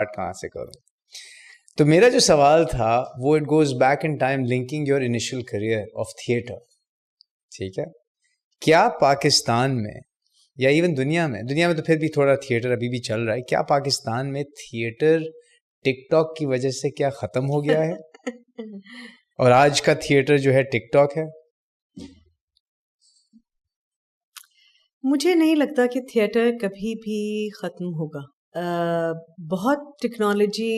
کہاں سے کروں. تو میرا جو سوال تھا وہ it goes back in time linking your initial career of theatre. ٹھیک ہے, کیا پاکستان میں یا ایون دنیا میں تو پھر بھی تھوڑا تھیٹر ابھی بھی چل رہا ہے, کیا پاکستان میں تھیٹر ٹک ٹاک کی وجہ سے کیا ختم ہو گیا ہے اور آج کا تھیٹر جو ہے ٹک ٹاک ہے؟ مجھے نہیں لگتا کہ تھیٹر کبھی بھی ختم ہوگا. بہت ٹیکنالوجی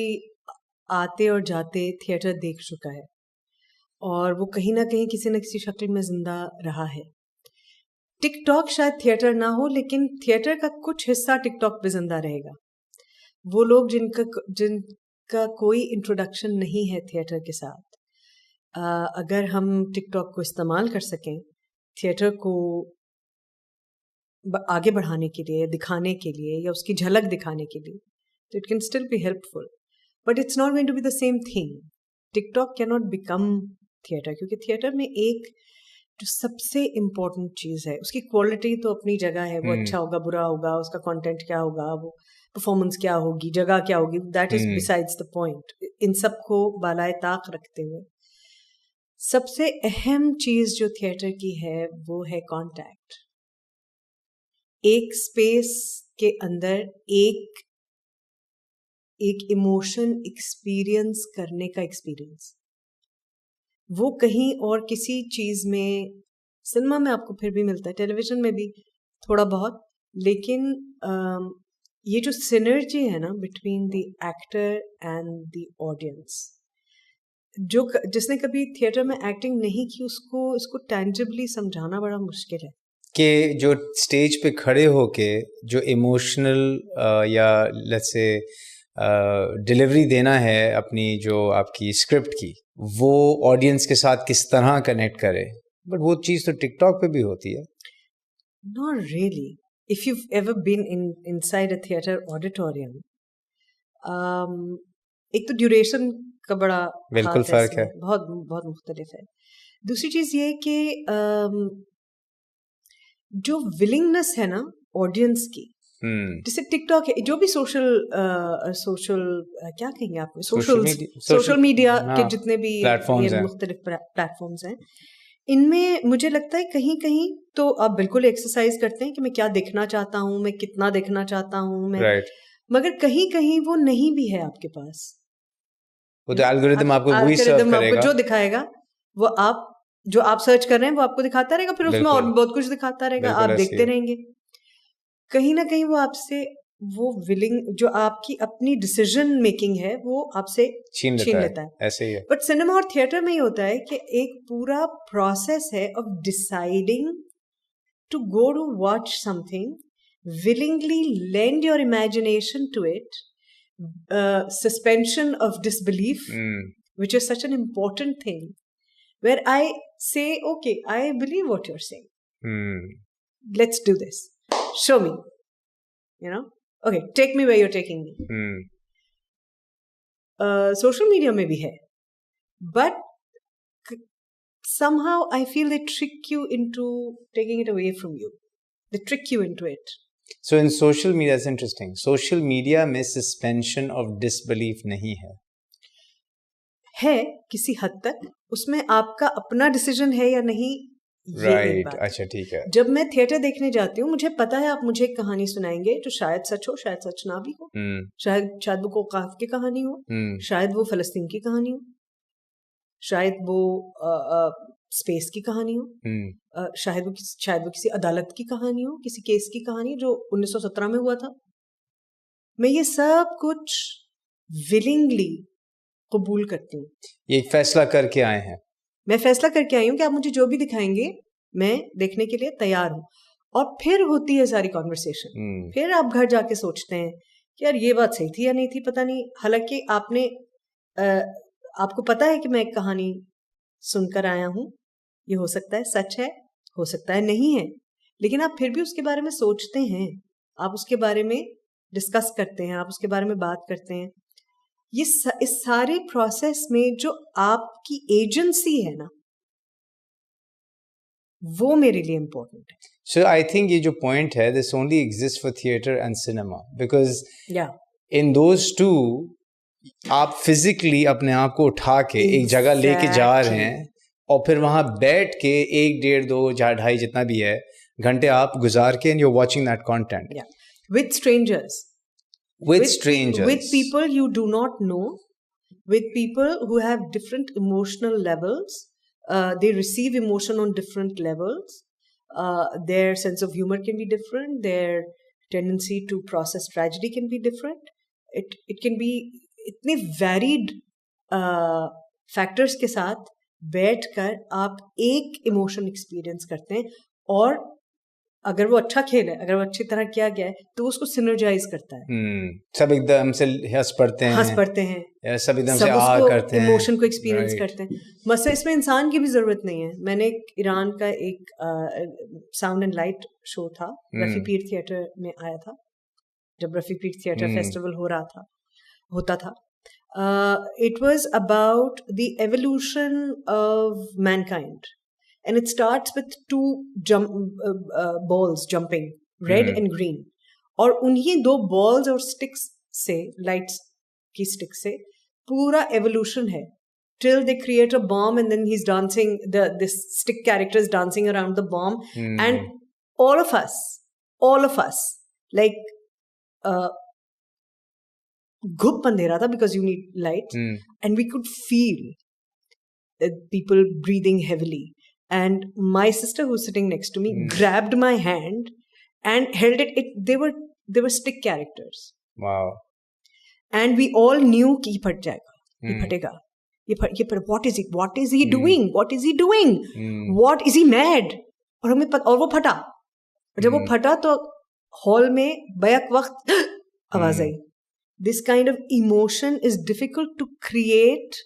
آتے اور جاتے تھیٹر دیکھ چکا ہے اور وہ کہیں نہ کہیں کسی نہ کسی شکل میں زندہ رہا ہے. ٹک ٹاک شاید تھیٹر نہ ہو لیکن تھیٹر کا کچھ حصہ ٹک ٹاک پہ زندہ رہے گا. وہ لوگ جن کا کوئی انٹروڈکشن نہیں ہے تھیٹر کے ساتھ, اگر ہم ٹک ٹاک کو استعمال کر سکیں تھیٹر کو آگے بڑھانے کے لیے, دکھانے کے لیے یا اس کی جھلک دکھانے کے لیے, تو it can still be helpful, but it's not going to be the same thing. TikTok کی ناٹ بیکم تھیٹر, کیونکہ تھیٹر میں ایک جو سب سے امپورٹنٹ چیز ہے, اس کی کوالٹی تو اپنی جگہ ہے, وہ اچھا ہوگا برا ہوگا, اس کا کانٹینٹ کیا ہوگا, وہ پرفارمنس کیا ہوگی, جگہ کیا ہوگی, that is besides the point. ان سب کو بالائے طاق رکھتے ہوئے سب سے اہم چیز جو تھیٹر کی ہے وہ ہے کانٹیکٹ. ایک اسپیس کے اندر ایک ایموشن ایکسپیرئنس کرنے کا ایکسپیرئنس, وہ کہیں اور کسی چیز میں, سنیما میں آپ کو پھر بھی ملتا ہے, ٹیلی ویژن میں بھی تھوڑا بہت, لیکن یہ جو سینرجی ہے نا between the actor and the audience, جس نے کبھی تھیٹر میں ایکٹنگ نہیں کی اس کو ٹینجبلی سمجھانا بڑا مشکل ہے. کہ جو اسٹیج پہ کھڑے ہو کے جو ایموشنل یا لیٹس سے ڈلیوری دینا ہے اپنی جو آپ کی اسکرپٹ کی, وہ آڈینس کے ساتھ کس طرح کنیکٹ کرے, بٹ وہ چیز تو ٹک ٹاک پہ بھی ہوتی ہے. Not really. If you've ever been inside a theater auditorium, ایک تو ڈیوریشن کا بڑا بالکل فرق ہے, بہت بہت مختلف ہے. دوسری چیز یہ کہ جو ولنگنس ہے نا آڈینس کی, جیسے ٹک ٹاک ہے, جو بھی سوشل کیا کہیں گے آپ, سوشل میڈیا کے جتنے بھی مختلف پلیٹ فارمز ہیں, ان میں مجھے لگتا ہے کہیں کہیں تو آپ بالکل ایکسرسائز کرتے ہیں کہ میں کیا دیکھنا چاہتا ہوں, میں کتنا دیکھنا چاہتا ہوں میں, مگر کہیں کہیں وہ نہیں بھی ہے آپ کے پاس. وہ تو الگوریتم آپ کو وہی سرو کرے گا, جو دکھائے گا وہ آپ جو آپ سرچ کر رہے ہیں وہ آپ کو دکھاتا رہے گا, پھر اس میں اور بہت کچھ دکھاتا رہے گا, آپ دیکھتے رہیں گے. کہیں نہ کہیں وہ آپ سے وہ ولنگ جو آپ کی اپنی ڈیسیژن میکنگ ہے وہ آپ سے چھین لیتا ہے. ایسے ہی ہے. بٹ سنیما اور تھیٹر میں یہ ہوتا ہے کہ ایک پورا پروسیس ہے of deciding to go to watch something, willingly lend your imagination to it, suspension of disbelief, which is such an important thing, where I say, okay, I believe what you're saying. Let's do this. Show me. Okay, take me where you're taking me. Social media میں بھی ہے, but somehow I feel they trick you into taking it away from you. They trick you into it. So in social media, it's interesting. Social media میں suspension of disbelief نہیں ہے کسی حد تک, اس میں آپ کا اپنا ڈیسیژن ہے یا نہیں. رائٹ, اچھا ٹھیک ہے. جب میں تھیٹر دیکھنے جاتی ہوں مجھے پتا ہے آپ مجھے ایک کہانی سنائیں گے جو شاید سچ ہو, شاید سچ نہ بھی ہو, شاید وہ اوقاف کی کہانی ہو, شاید وہ فلسطین کی کہانی ہو, شاید وہ اسپیس کی کہانی ہو, شاید وہ کسی عدالت کی کہانی ہو, کسی کیس کی کہانی جو 1917 میں ہوا تھا. میں یہ سب کچھ ولنگلی قبول کرتی ہوں. یہ فیصلہ کر کے آئے ہیں, میں فیصلہ کر کے آئی ہوں کہ آپ مجھے جو بھی دکھائیں گے میں دیکھنے کے لیے تیار ہوں. اور پھر ہوتی ہے ساری کانورسیشن, پھر آپ گھر جا کے سوچتے ہیں کہ یار یہ بات صحیح تھی یا نہیں تھی, پتہ نہیں. حالانکہ آپ کو پتا ہے کہ میں ایک کہانی سن کر آیا ہوں, یہ ہو سکتا ہے سچ ہے, ہو سکتا ہے نہیں ہے, لیکن آپ پھر بھی اس کے بارے میں سوچتے ہیں, آپ اس کے بارے میں ڈسکس کرتے ہیں, آپ اس کے بارے میں بات کرتے ہیں. اس سارے پروسیس میں جو آپ کی ایجنسی ہے نا وہ میرے لیے امپورٹنٹ ہے. So I think یہ جو پوائنٹ ہے this only exists for theatre and cinema because in those two آپ فزیکلی اپنے آپ کو اٹھا کے ایک جگہ لے کے جا رہے ہیں اور پھر وہاں بیٹھ کے 1 1.5 2 2.5 جتنا بھی ہے گھنٹے آپ گزار کے and you're watching that content with strangers, with strangers, with people you do not know, with people who have different emotional levels. They receive emotion on different levels. Their sense of humor can be different. Their tendency to process tragedy can be different. It can be اتنے varied factors کے ساتھ بیٹھ کر آپ ایک emotion experience کرتے ہیں, اور اگر وہ اچھا کھیل ہے, اگر وہ اچھی طرح کیا گیا ہے تو اس کو سینرجائز کرتا ہے. سب ایک دم سے ہنس پڑتے ہیں, سب ایک دم سے آ کرتے ہیں, ایموشن کو ایکسپیرئنس کرتے ہیں. مسئلہ اس میں انسان کی بھی ضرورت نہیں ہے. میں نے ایران کا ایک ساؤنڈ اینڈ لائٹ شو تھا, رفیع پیر تھیٹر میں آیا تھا جب رفیع پیر تھیٹر فیسٹیول ہوتا تھا. It was about the evolution of mankind, and it starts with 2 balls jumping, red and green, اور انہیں 2 balls اور sticks سے, lights کی sticks سے پورا evolution ہے till they create a bomb and then he's dancing, this stick character is dancing around the bomb, and all of us like گھپ اندھیرا تھا because you need light, and we could feel people breathing heavily, and my sister who's sitting next to me grabbed my hand and held it. They were stick characters. Wow. And we all knew کہ یہ پھٹ جائے گا, یہ پھٹے گا, یہ what is he doing, what is he doing, what is he mad, اور ہمیں اور وہ پھٹا, اور جب وہ پھٹا تو ہال میں بیک وقت آواز آئی. This kind of emotion is difficult to create.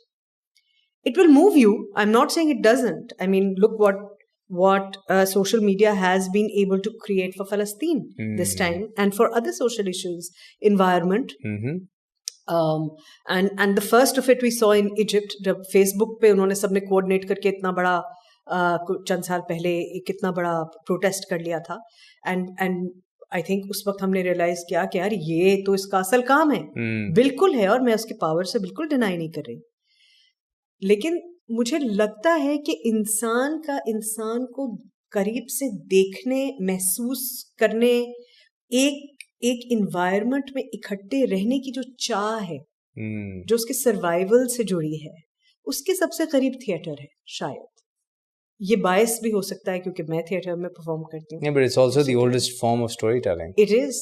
It will move you. I'm not saying it doesn't. I mean, look what social media has been able to create for Palestine this time, and for other social issues, environment. And the first of it we saw in Egypt. جب Facebook پہ انہوں نے سب نے coordinate کر کے اتنا بڑا چند سال پہلے کتنا بڑا protest کر لیا تھا, and آئی تھنک اس وقت ہم نے ریئلائز کیا کہ یار یہ تو اس کا اصل کام ہے. بالکل ہے, اور میں اس کی پاور سے بالکل ڈینائی نہیں کر رہی, لیکن مجھے لگتا ہے کہ انسان کو قریب سے دیکھنے, محسوس کرنے, ایک انوائرمنٹ میں اکٹھے رہنے کی جو چاہ ہے, جو اس کے سروائیول سے جڑی ہے, اس کے سب سے قریب تھیٹر ہے شاید. یہ باعث بھی ہو سکتا ہے کیونکہ میں تھیٹر میں پرفارم کرتی ہوں. But it's also the oldest form of storytelling. It is.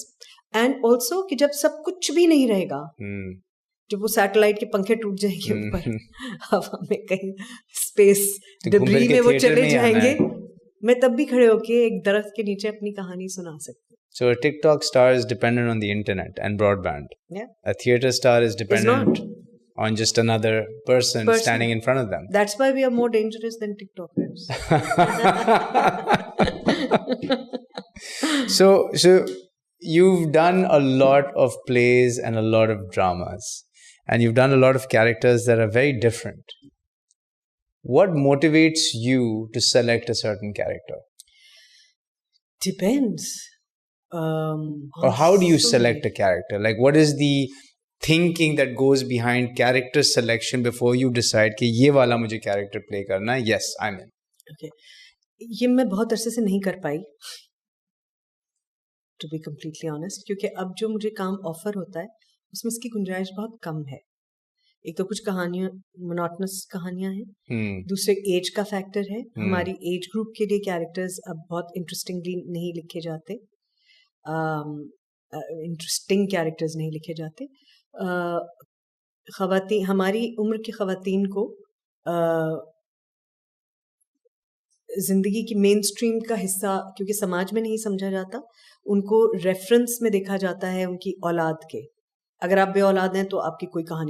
And also کہ جب سب کچھ بھی نہیں رہے گا, جب وہ سیٹلائٹ کے پنکھے ٹوٹ جائیں گے اوپر ہوا میں کہیں اسپیس ڈبری میں وہ چلے جائیں گے, میں تب بھی کھڑے ہو کے ایک درخت کے نیچے اپنی کہانی سنا سکتی ہوں. So a TikTok star is dependent on the internet and broadband. Yeah. A theater star is dependent on just another person standing in front of them. That's why we are more dangerous than TikTokers. So you've done a lot of plays and a lot of dramas, and you've done a lot of characters that are very different. What motivates you to select a certain character? Depends. Or how do you select a character? Like, what is the thinking that goes behind character selection before you decide کہ یہ والا مجھے character play کرنا ہے, yes, I'm in. Okay. یہ میں بہت عرصے سے نہیں کر پائی, to be completely honest, کیونکہ اب جو مجھے کام آفر ہوتا ہے اس میں اس کی گنجائش بہت کم ہے. ایک تو کچھ کہانیاں مونوٹنس کہانیاں ہیں, دوسرے ایج کا فیکٹر ہے. ہماری ایج گروپ کے لیے کیریکٹرز اب بہت انٹرسٹنگلی نہیں لکھے جاتے, انٹرسٹنگ کیریکٹرز نہیں لکھے جاتے. خواتین, ہماری عمر کی خواتین کو زندگی کی مین اسٹریم کا حصہ کیونکہ سماج میں نہیں سمجھا جاتا, ان کو ریفرنس میں دیکھا جاتا ہے ان کی اولاد کے. اگر آپ بے اولاد ہیں تو آپ کی کوئی کہانی